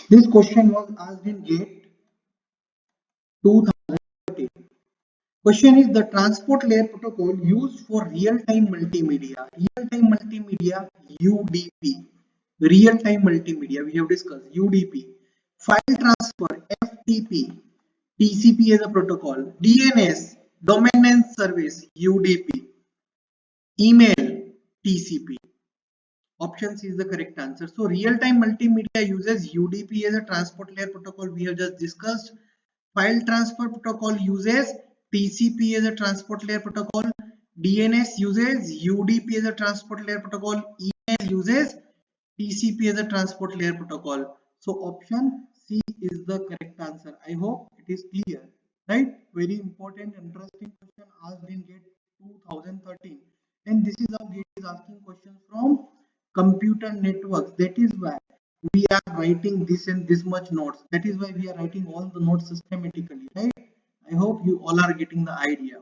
This question was asked in GATE 2013. Question is the transport layer protocol used for real-time multimedia. Real-time multimedia UDP. Real-time multimedia we have discussed UDP. File transfer FTP. TCP as a protocol. DNS domain name service UDP. Email TCP. Option C is the correct answer. So real-time multimedia uses UDP as a transport layer protocol we have just discussed. File transfer protocol uses TCP as a transport layer protocol. DNS uses UDP as a transport layer protocol. Email uses TCP as a transport layer protocol. So option C is the correct answer. I hope it is clear, right? Very important, interesting question asked in GATE 2013. And this is how GATE is asking questions from computer networks. That is why we are writing this and this much notes. That is why we are writing all the notes systematically, right? I hope you all are getting the idea.